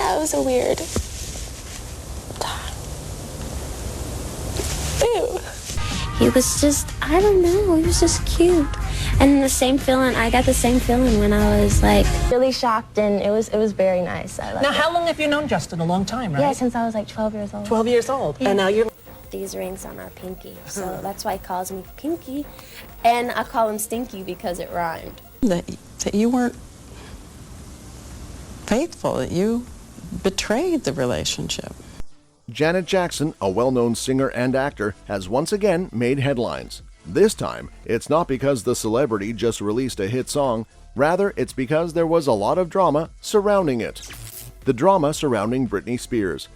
Yeah, it was a weird time. Ew. He was just, I don't know, he was just cute. And the same feeling, I got the same feeling when I was like really shocked, and it was very nice. Now, how long have you known Justin? A long time, right? Yeah, since I was like 12 years old. 12 years old. Yeah. And now you're... These rings on our pinky, so that's why he calls me Pinky. And I call him Stinky because it rhymed. That you weren't faithful, that you betrayed the relationship. Janet Jackson, a well-known singer and actor, has once again made headlines. This time, it's not because the celebrity just released a hit song, rather it's because there was a lot of drama surrounding it. The drama surrounding Britney Spears.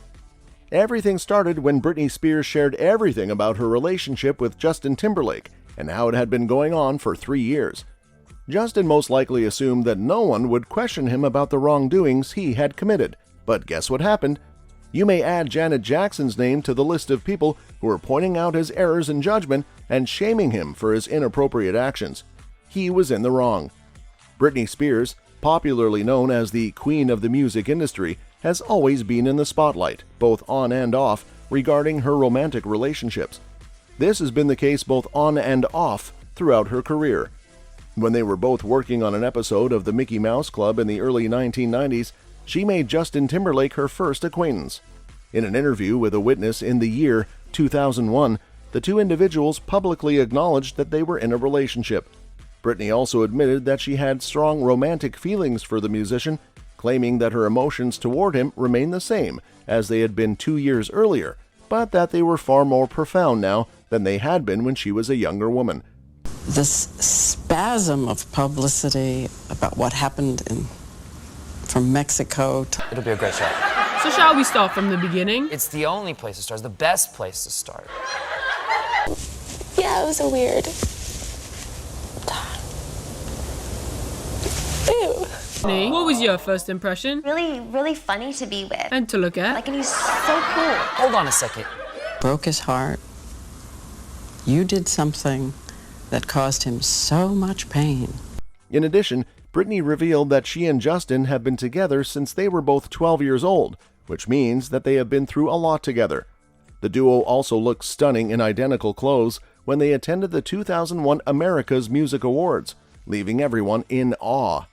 Everything started when Britney Spears shared everything about her relationship with Justin Timberlake and how it had been going on for 3 years. Justin most likely assumed that no one would question him about the wrongdoings he had committed, but guess what happened? You may add Janet Jackson's name to the list of people who are pointing out his errors in judgment and shaming him for his inappropriate actions. He was in the wrong. Britney Spears, popularly known as the Queen of the music industry, has always been in the spotlight, both on and off, regarding her romantic relationships. This has been the case both on and off throughout her career. When they were both working on an episode of the Mickey Mouse Club in the early 1990s, she made Justin Timberlake her first acquaintance. In an interview with a witness in the year 2001, the two individuals publicly acknowledged that they were in a relationship. Britney also admitted that she had strong romantic feelings for the musician, claiming that her emotions toward him remain the same as they had been 2 years earlier, but that they were far more profound now than they had been when she was a younger woman. This spasm of publicity about what happened from Mexico to... It'll be a great show. So shall we start from the beginning? It's the only place to start. It's the best place to start. Yeah, it was a weird time. Ew. What was your first impression? Really funny to be with. And to look at? Like, and he's so cool. Hold on a second. Broke his heart. You did something that caused him so much pain. In addition, Britney revealed that she and Justin have been together since they were both 12 years old, which means that they have been through a lot together. The duo also looked stunning in identical clothes when they attended the 2001 America's Music Awards, leaving everyone in awe.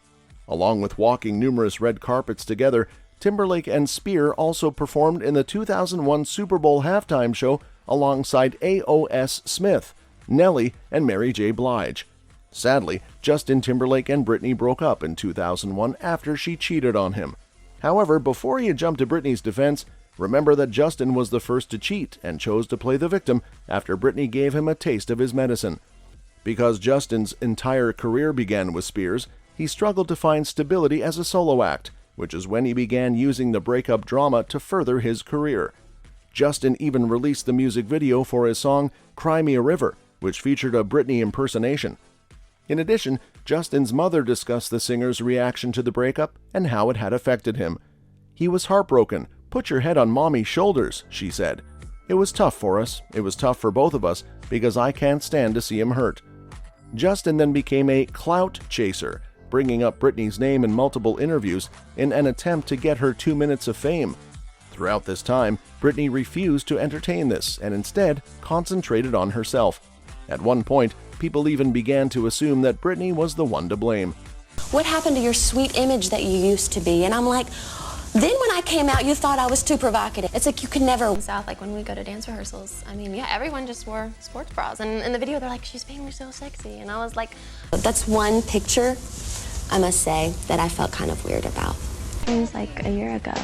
Along with walking numerous red carpets together, Timberlake and Spears also performed in the 2001 Super Bowl halftime show alongside A.O.S. Smith, Nelly, and Mary J. Blige. Sadly, Justin Timberlake and Britney broke up in 2001 after she cheated on him. However, before you jump to Britney's defense, remember that Justin was the first to cheat and chose to play the victim after Britney gave him a taste of his medicine. Because Justin's entire career began with Spears, he struggled to find stability as a solo act, which is when he began using the breakup drama to further his career. Justin even released the music video for his song Cry Me a River, which featured a Britney impersonation. In addition, Justin's mother discussed the singer's reaction to the breakup and how it had affected him. "He was heartbroken. Put your head on mommy's shoulders," she said. "It was tough for us. It was tough for both of us because I can't stand to see him hurt." Justin then became a clout chaser, bringing up Britney's name in multiple interviews in an attempt to get her 2 minutes of fame. Throughout this time, Britney refused to entertain this and instead concentrated on herself. At one point, people even began to assume that Britney was the one to blame. What happened to your sweet image that you used to be? And I'm like, then when I came out, you thought I was too provocative. It's like you could never... South, like when we go to dance rehearsals, I mean, yeah, everyone just wore sports bras. And in the video, they're like, she's being so sexy. And I was like... That's one picture, I must say, that I felt kind of weird about. It was like a year ago.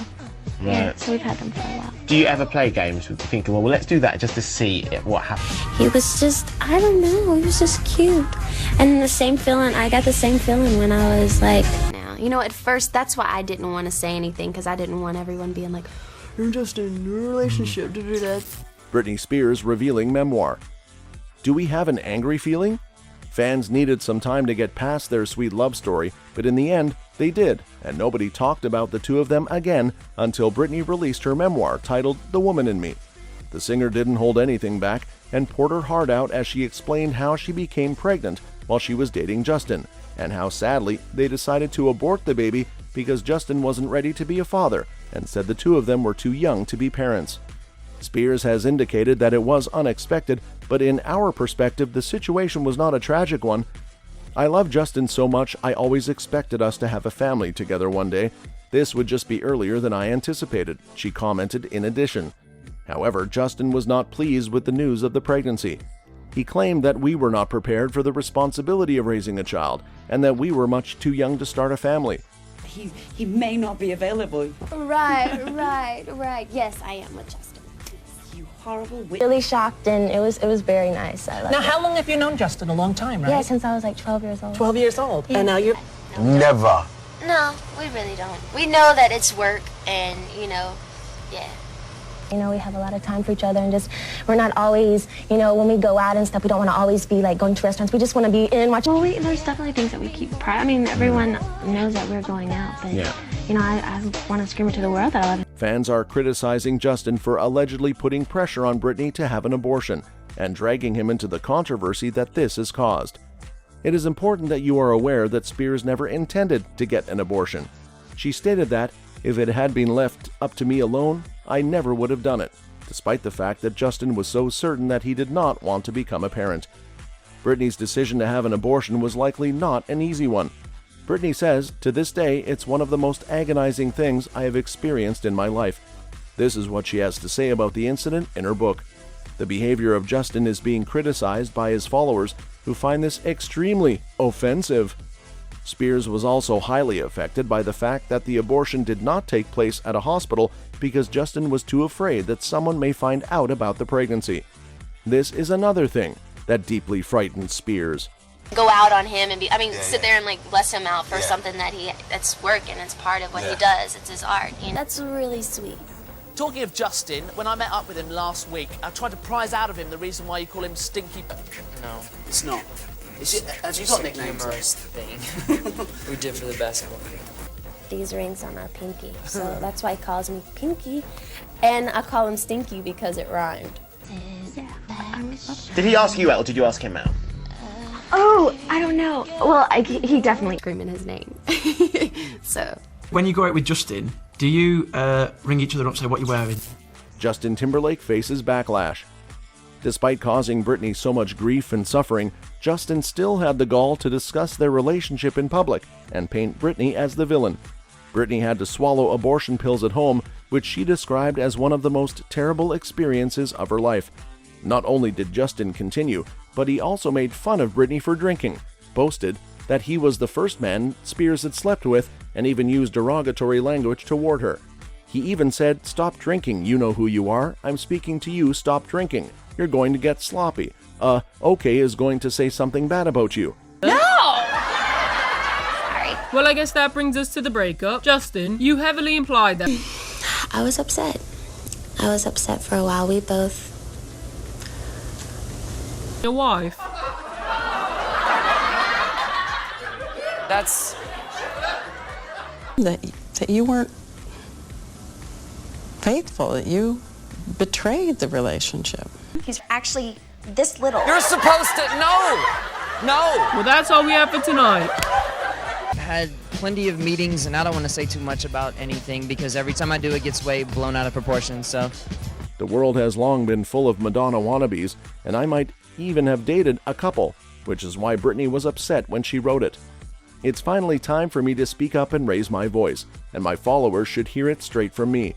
Right. Yeah, so we've had them for a while. Do you ever play games with thinking, well, let's do that just to see what happens? He was just, I don't know, he was just cute. And the same feeling, I got the same feeling when I was like... Now, you know, at first, that's why I didn't want to say anything, because I didn't want everyone being like, you're just in a relationship to do that. Britney Spears revealing Memoir. Do we have an angry feeling? Fans needed some time to get past their sweet love story, but in the end, they did, and nobody talked about the two of them again until Britney released her memoir titled The Woman in Me. The singer didn't hold anything back and poured her heart out as she explained how she became pregnant while she was dating Justin, and how sadly they decided to abort the baby because Justin wasn't ready to be a father, and said the two of them were too young to be parents. Spears has indicated that it was unexpected, but in our perspective, the situation was not a tragic one. "I love Justin so much, I always expected us to have a family together one day. This would just be earlier than I anticipated," she commented in addition. However, Justin was not pleased with the news of the pregnancy. He claimed that we were not prepared for the responsibility of raising a child, and that we were much too young to start a family. He may not be available. Right. Yes, I am with Justin. You horrible witch. Really shocked, and it was very nice. I loved Now, it. how long have you known Justin? A long time, right? Yeah, since I was like 12 years old. 12 years old. Yeah. And now you're... Never. No, we really don't. We know that it's work, and yeah. We have a lot of time for each other, and we're not always, when we go out and stuff, we don't want to always be like going to restaurants. We just want to be in watching. Well, there's definitely things that we keep private. I mean, everyone knows that we're going out, but I want to scream it to the world that I love him. Fans are criticizing Justin for allegedly putting pressure on Britney to have an abortion and dragging him into the controversy that this has caused. It is important that you are aware that Spears never intended to get an abortion. She stated that, "If it had been left up to me alone, I never would have done it," despite the fact that Justin was so certain that he did not want to become a parent. Britney's decision to have an abortion was likely not an easy one. Britney says, "To this day, it's one of the most agonizing things I have experienced in my life." This is what she has to say about the incident in her book. The behavior of Justin is being criticized by his followers, who find this extremely offensive. Spears was also highly affected by the fact that the abortion did not take place at a hospital because Justin was too afraid that someone may find out about the pregnancy. This is another thing that deeply frightened Spears. Go out on him and sit there and like bless him out for something that's work, and it's part of what he does. It's his art. That's really sweet. Talking of Justin, when I met up with him last week, I tried to prise out of him the reason why you call him Stinky. No. It's not. Have you got nicknames? Humorous thing we did for the basketball game. These rings on our pinky, so that's why he calls me Pinky, and I call him Stinky because it rhymed. Did he ask you out or did you ask him out? Oh, I don't know. Well, he definitely screaming his name. So. When you go out with Justin, do you ring each other up and say what you're wearing? Justin Timberlake faces backlash. Despite causing Britney so much grief and suffering, Justin still had the gall to discuss their relationship in public and paint Britney as the villain. Britney had to swallow abortion pills at home, which she described as one of the most terrible experiences of her life. Not only did Justin continue, but he also made fun of Britney for drinking, boasted that he was the first man Spears had slept with, and even used derogatory language toward her. He even said, "Stop drinking, you know who you are. I'm speaking to you, stop drinking. You're going to get sloppy. OK is going to say something bad about you." No! Well, I guess that brings us to the breakup. Justin, you heavily implied that... I was upset. I was upset for a while. We both... Your wife. That's... That you weren't faithful, that you betrayed the relationship. He's actually this little. You're supposed to... No! Well, that's all we have for tonight. Had plenty of meetings, and I don't want to say too much about anything because every time I do, it gets way blown out of proportion, so... The world has long been full of Madonna wannabes, and I might even have dated a couple, which is why Britney was upset when she wrote it. It's finally time for me to speak up and raise my voice, and my followers should hear it straight from me.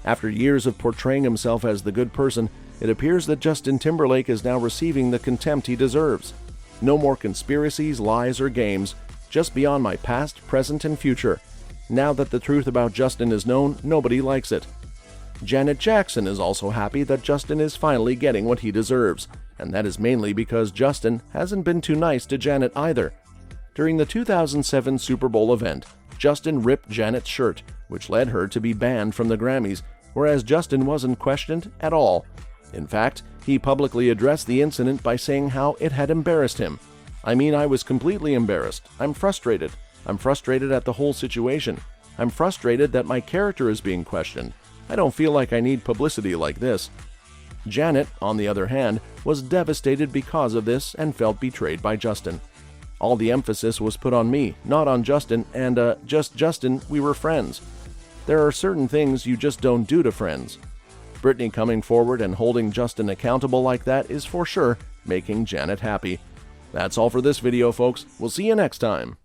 After years of portraying himself as the good person, it appears that Justin Timberlake is now receiving the contempt he deserves. No more conspiracies, lies, or games, just beyond my past, present, and future. Now that the truth about Justin is known, nobody likes it. Janet Jackson is also happy that Justin is finally getting what he deserves, and that is mainly because Justin hasn't been too nice to Janet either. During the 2007 Super Bowl event, Justin ripped Janet's shirt, which led her to be banned from the Grammys, whereas Justin wasn't questioned at all. In fact, he publicly addressed the incident by saying how it had embarrassed him. "I mean, I was completely embarrassed. I'm frustrated. I'm frustrated at the whole situation. I'm frustrated that my character is being questioned. I don't feel like I need publicity like this." Janet, on the other hand, was devastated because of this and felt betrayed by Justin. "All the emphasis was put on me, not on Justin, and just Justin, we were friends. There are certain things you just don't do to friends. Britney coming forward and holding Justin accountable like that is for sure making Janet happy. That's all for this video, folks. We'll see you next time.